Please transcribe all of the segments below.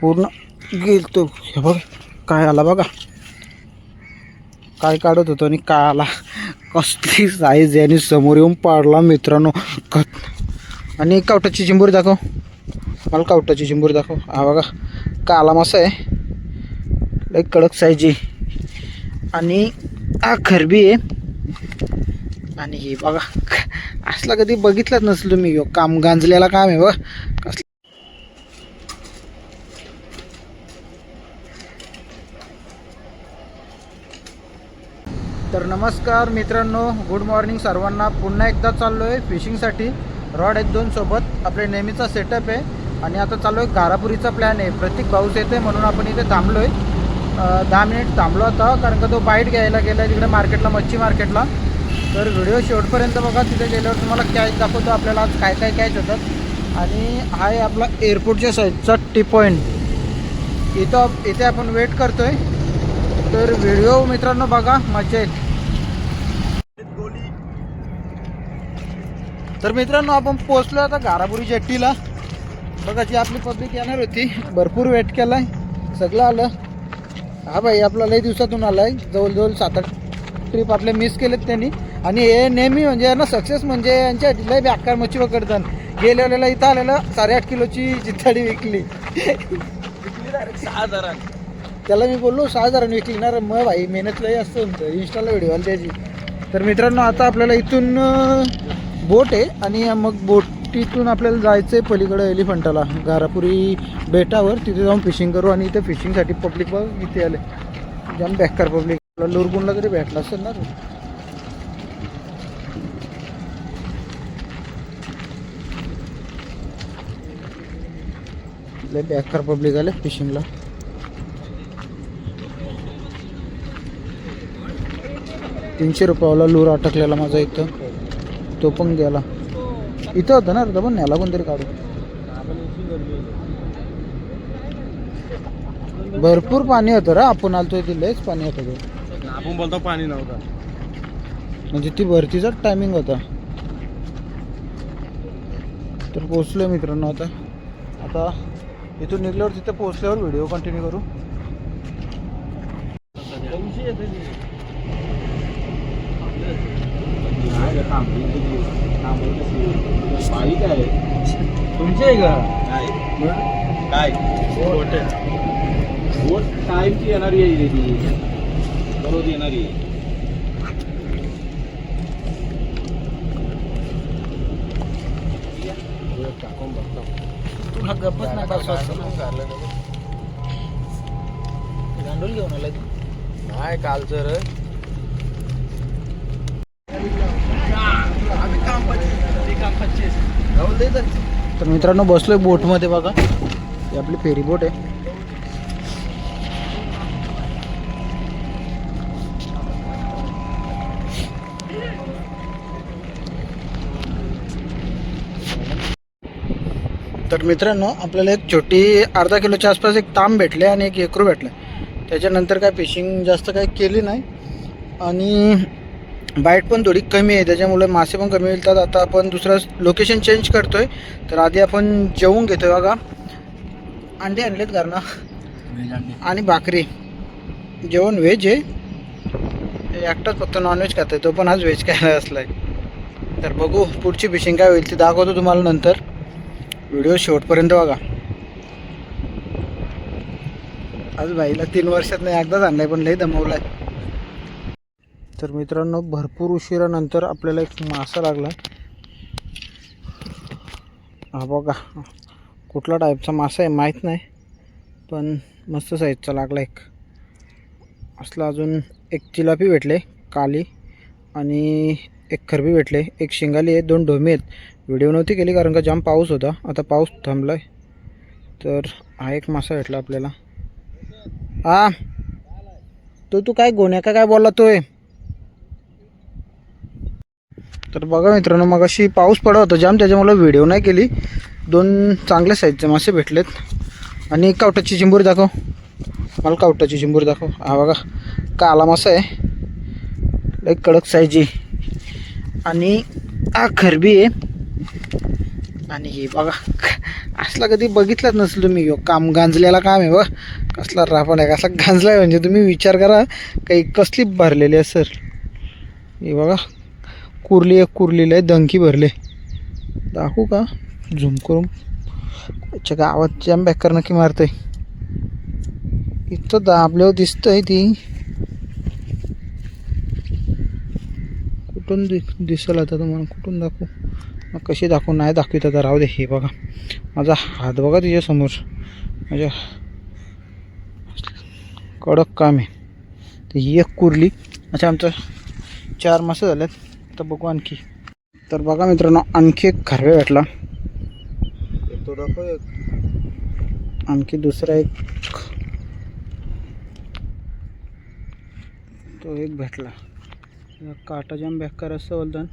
पूर्ण गेलतो. हे बघ काय आला बघा, काय काढत होतो आणि काय आला. कसली साईज याने समोर येऊन पाडला मित्रांनो. आणि कावटाची चिंबोरी दाखव मला, कावटाची चिंबोरी दाखव. हा बघा काला मासा आहे, लई कडक साईज आणि हा खरबी आहे. आणि हे बघा असला कधी बघितलंच नसेल तुम्ही, काम गांजलेला काम आहे बघ कसलं. तर नमस्कार मित्रांनो, गुड मॉर्निंग सर्वांना. पुन्हा एकदा चाललो आहे फिशिंगसाठी. रॉड आहेत 2 सोबत, आपल्या नेहमीचा सेटअप आहे. आणि आता चाललो आहे गारापुरीचा प्लॅन आहे. प्रत्येक पाऊस येते म्हणून आपण इथे थांबलो आहे. 10 मिनिट थांबलो होता कारण का तो बाईट घ्यायला गेला तिकडे मार्केटला, मच्छी मार्केटला. तर व्हिडिओ शेवटपर्यंत बघा, तिथे गेल्यावर तुम्हाला कॅच दाखवतो आपल्याला आज काय काय कॅच होतात. आणि हा आहे आपला एअरपोर्टच्या साईडचा टी पॉईंट. इथे आपण वेट करतोय. तर व्हिडिओ मित्रांनो बघा, मजा येईल. तर मित्रांनो आपण पोहोचलो आता गारापुरी जेट्टीला. बघा जी आपली पब्लिक येणार होती, भरपूर वेट केलाय, सगळं आलं. हा भाई आपला लई दिवसातून आलाय, जवळजवळ 7-8 ट्रिप आपले मिस केलेत त्यांनी. आणि हे नेहमी म्हणजे ना सक्सेस म्हणजे यांच्या लई बेकार मच्छी पकडतात. गेलेला इथं आलेलं 8.5 किलोची जिताडी विकली. 6,000 त्याला मी बोललो 6,000 विकली ना. मग भाई मेहनत लई असतं इंस्टाला व्हिडिओ आले त्याची. तर मित्रांनो आता आपल्याला इथून बोट आहे आणि मग बोटीतून आपल्याला जायचं आहे पलीकडे एलिफंटाला, गारापुरी बेटावर. तिथे जाऊन फिशिंग करू. आणि इथे फिशिंगसाठी पब्लिक बघ इथे आले, जाम बेकार पब्लिक. लुरगुनला तरी भेटला असेल ना. लय बेकार पब्लिक आले फिशिंगला. ₹300 लूर अटकलेला माझा इथं, तो पण गेला. इथं होता ना, पण न्याला कोणतरी काढू. भरपूर पाणी होतं रा, आपण आलतो लयच पाणी होतं. आपण बोलतो पाणी नव्हतं, म्हणजे ती भरतीचाच टायमिंग होता. तर पोचलो मित्रांनो आता इथून निघल्यावर तिथे पोचल्यावर व्हिडिओ कंटिन्यू करू. तुमचे आहे का काय बोट टाईमची येणारी आहे ती, बरोबर येणारी आहे. तुला गप्पच नाही गांडूल घेऊन आलाय तू. काय कालचं रे. तर मित्रांनो बसलोय बोटमध्ये बघा, ही आपली फेरी बोट आहे. तर मित्रांनो आपल्याला एक छोटी अर्धा किलोच्या आसपास एक तांब भेटले आणि एक एकरू भेटले. त्याच्यानंतर काय फिशिंग जास्त काय केली नाही आणि बाईट पण थोडी कमी आहे, त्याच्यामुळे मासे पण कमी मिळतात. आता आपण दुसरं लोकेशन चेंज करतोय. तर आधी आपण जेवून घेतोय बघा. अंडे आणलेत घरनं आणि भाकरी. जेवण व्हेज आहे, एकटाच फक्त नॉनव्हेज खातोय, तो पण आज व्हेज खायला असलाय. तर बघू पुढची फिशिंग काय होईल ती दाखवतो तुम्हाला नंतर. व्हिडिओ शेवटपर्यंत बघा. आज भाईला 3 वर्षात नाही एकदाच आणलाय, पण लई दमवलाय. तर मित्रांनो भरपूर उशिरानंतर आपल्याला एक मासा लागला. हा बघा कुठला टाईपचा मासा आहे माहीत नाही, पण मस्त साईजचा लागला एक असला. अजून एक चिलापी भेटले काली आणि एक खरबी भेटले, एक शिंगाली आहे, 2 ढोमे आहेत. व्हिडिओ नव्हती केली कारण का जाम पाऊस होता, आता पाऊस थांबला आहे. तर हा एक मासा भेटला आपल्याला. हा तू काय गोण्या काय बोलला तोय. तर बघा मित्रांनो मगाशी पाऊस पडत होता जाम, त्याच्यामुळे व्हिडिओ नाही केली. 2 चांगल्या साईजचे मासे भेटलेत. आणि कावटाची चिंबोरी दाखव मला, कावटाची चिंबोरी दाखव. हा बघा काला मासा आहे, लई कडक साईज. आणि हा खरबी आहे आणि हे बघा असला कधी बघितलंच नसेल तुम्ही. काम गांजलेला काम आहे बघ. कसला राफण आहे, कसला गांजला आहे म्हणजे तुम्ही विचार करा काही कसली भरलेली आहे सर. हे बघा कुर्ली एक कुर्लीला आहे, दंकी भरले. दाखवू का झूम करून? अच्छा गावात जाम बॅकर नक्की मारतंय. इथं दाबल्यावर दिसतंय ती. कुठून दिसेल आता तुम्हाला? कुठून दाखवू? मग कशी दाखवू? नाही दाखवित आता, राहू दे. हे बघा माझा हात बघा तिच्यासमोर. माझ्या कडक काम आहे. तर ही एक कुर्ली. अच्छा आमचं 4 मासे झालेत. तर बघू आणखी. तर बघा मित्रांनो आणखी एक खरवे भेटला. तो दाखव एक. आणखी दुसरा एक तो एक भेटला. काटा जाम बॅकर असं बोलतात.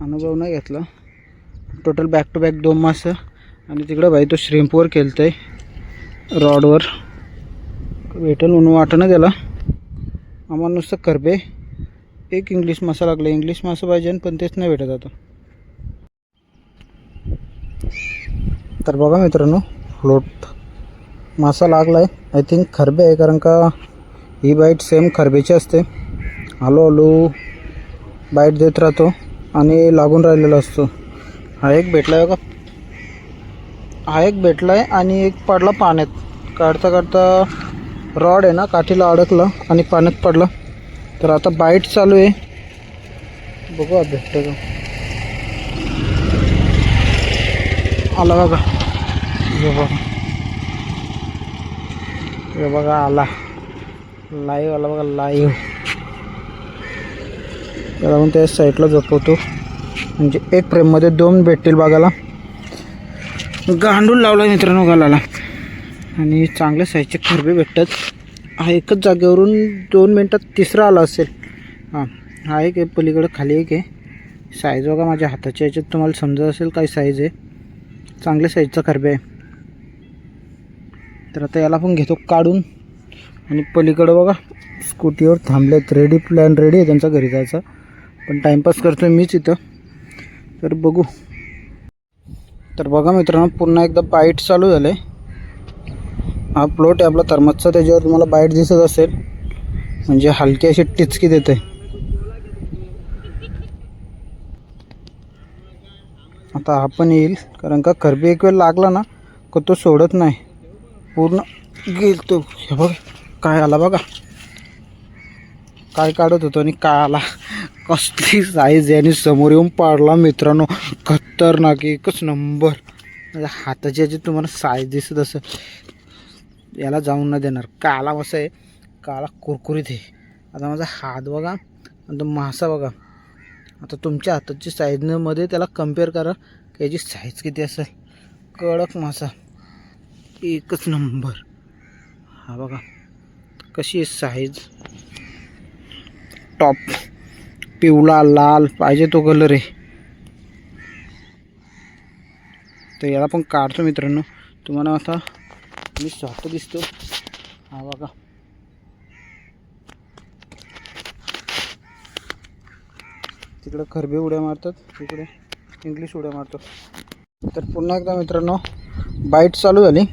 अनुभव नाही घेतला. टोटल बॅक टू बॅक 2 मासं. आणि तिकडं भाई तो श्रिम्पवर केलं आहे रॉडवर. भेटेल म्हणून वाटणं त्याला. आम्हाला नुसतं करबे एक इंग्लिश मासा लागला. इंग्लिश मासा पाहिजे पण तेच नाही भेटत आता. तर बघा मित्रांनो फ्लोट मासा लागला आहे. आय थिंक खरबे आहे, कारण का ही बाईट सेम खरबेची असते. हळू हळू बाईट देत राहतो आणि लागून राहिलेला असतो. हा एक भेटला आहे का? हा एक भेटला आहे आणि एक पडला पाण्यात. काढता काढता रॉड आहे ना काठीला अडकला आणि पाण्यात पडला. तर आता बाईट चालू आहे. बघू भेटतं का? आला बघा. हे बघा आला. लाईव्ह आला बघा, लाईव्ह. त्याला पण त्या साईडला झोपवतो म्हणजे एक फ्रेममध्ये 2 भेटतील बघायला. गांडून लावला मित्रांनो गालाला. आणि चांगल्या साईजचे खरबे भेटतात. हा एकच जागेवरून 2 मिनटात तिसरा आला असेल. हां हा एक आहे, पलीकडं खाली एक आहे. साईज बघा माझ्या हाताच्या याच्यात तुम्हाला समजत असेल काय साईज आहे. चांगल्या साईजचा खरबे आहे. तर आता याला पण घेतो काढून. आणि पलीकडं बघा स्कूटीवर थांबलेत. रेडी प्लॅन रेडी आहे त्यांचा घरी जायचा. पण टाईमपास करतो मीच इथं. तर बघू. तर बघा मित्रांनो पुन्हा एकदा बाईट चालू झालं आहे. हा प्लॉट आहे आपला थर्मसचा. त्याच्यावर तुम्हाला बाईट दिसत असेल म्हणजे हलकी अशी टिचकी देते. आता हा पण येईल, कारण का खरबी एक वेळ लागला ना का तो सोडत नाही. पूर्ण गेल तो. हे बघा काय आला बघा. काय काढत होतो आणि काय आला. कसली साईज आहे आणि समोर येऊन पाडला मित्रांनो. खतरनाक एकच नंबर. माझ्या हाताची याची तुम्हाला साईज दिसत असं. याला जाऊन न देणार. काला मसा आहे, काला कुरकुरीत आहे. आता माझा हात बघा आणि तो मासा बघा. आता तुमच्या हाताची साईजमध्ये त्याला कम्पेअर करा की याची साईज किती असेल. कडक मासा एकच नंबर. हा बघा कशी आहे साईज. टॉप पिवळा लाल पाहिजे तो कलर आहे. तर याला पण काढतो मित्रांनो. तुम्हाला आता मी स्वतः दिसतो. हा बघा तिकडे खरबे उड्या मारतात, तिकडे इंग्लिश उड्या मारतो. तर पुन्हा एकदा मित्रांनो बाईट चालू झाली.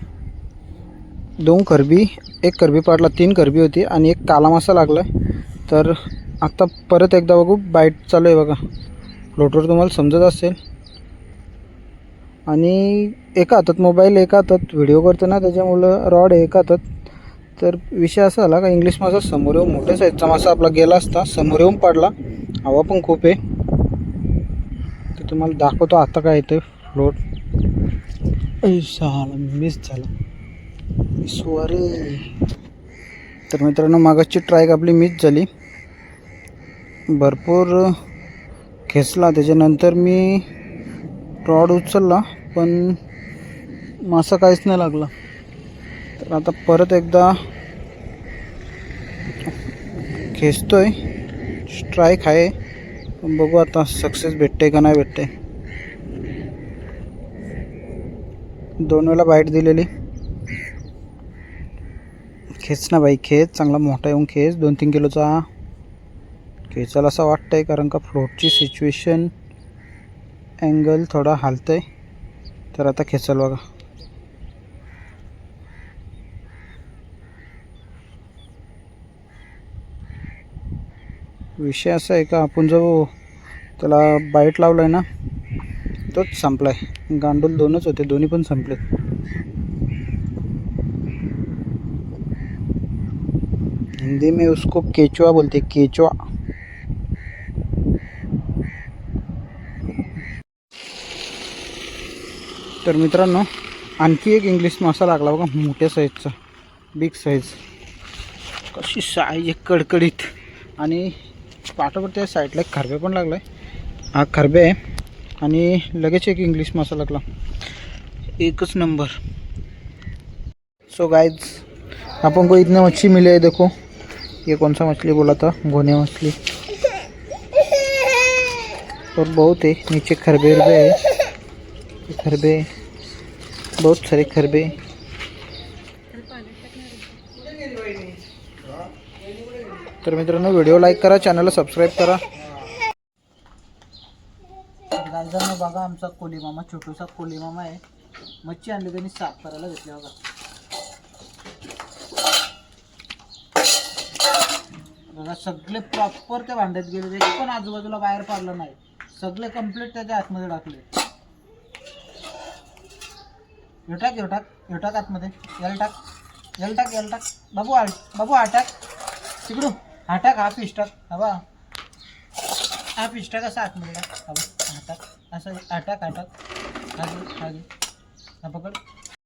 2 खरबी, एक खरबी पाडला, 3 खरबी होती आणि एक काला मासा लागला. तर आता परत एकदा बघू. बाईट चालू आहे बघा. फ्लोटवर तुम्हाला समजत असेल. आणि एका हातात मोबाईल, एका हातात व्हिडिओ करतो ना, त्याच्यामुळं रॉड आहे एका हातात. तर विषय असा आला का इंग्लिश मासा समोर येऊन, मोठ्या साईजचा मासा आपला गेला असता, समोर येऊन पडला. हवा पण खूप आहे. तर तुम्हाला दाखवतो आता काय येतं फ्लोट. झाला मिस झाला सॉरी. तर मित्रांनो मागाची ट्राय आपली मिस झाली. भरपूर खेचला. त्याच्यानंतर मी रॉड उचलला पण मासा काहीच नाही लागला. तर आता परत एकदा खेचतोय. स्ट्राईक आहे पण बघू आता सक्सेस भेटते का नाही भेटते. 2 वेळा बाईट दिलेली. खेच ना बाई खेच. चांगला मोठा येऊन खेच. 2-3 किलोचा खेचायला असं वाटतंय, कारण का फ्लोटची सिच्युएशन अँगल थोडा हालतंय. तर आता खेचल बघा. विषय असा आहे का आपण जो त्याला बाईट लावलाय ना तोच संपलाय. गांडूल दोनच होते, दोन्ही पण संपलेत. हिंदी में उसको केचुआ बोलते, केचुआ. तर मित्रांनो आणखी एक इंग्लिश मासा लागला बघा, मोठ्या साईजचा, बिग साईज. कशी साईज एक कडकडीत. आणि पाठोपाठ त्या साईडला एक खरबे पण लागलाय. हा खरबे आहे आणि लगेच एक इंग्लिश मासा लागला, एकच नंबर. सो गाइज अपन को इतने मच्छी मिले है. देखो ये कौन सा मछली बोला था, घोने मछली. और बहुत है नीचे खरबे है, खरबे बहुत सारे खरबे. तर मित्रांनो व्हिडिओ लाईक करा, चॅनलला सबस्क्राईब करा. गायजांना बघा आमचा कोलीमामा, छोटूसा कोलीमामा आहे. मच्छी आणली त्यांनी साफ करायला घेतली बघा. बघा सगळे प्रॉपर त्या भांड्यात गेले, एक पण आजूबाजूला बाहेर पडलं नाही. सगळे कंप्लीट त्याच्या आतमध्ये टाकले. टाक आतमध्ये. यल टाक बाबू. बाबू हा टाक तिकडून. हा टाक, हा फिश टाक. हा फिश टाक असं आतमध्ये टाक. हा टाक असं. हा टाक हा घे. हा पकड.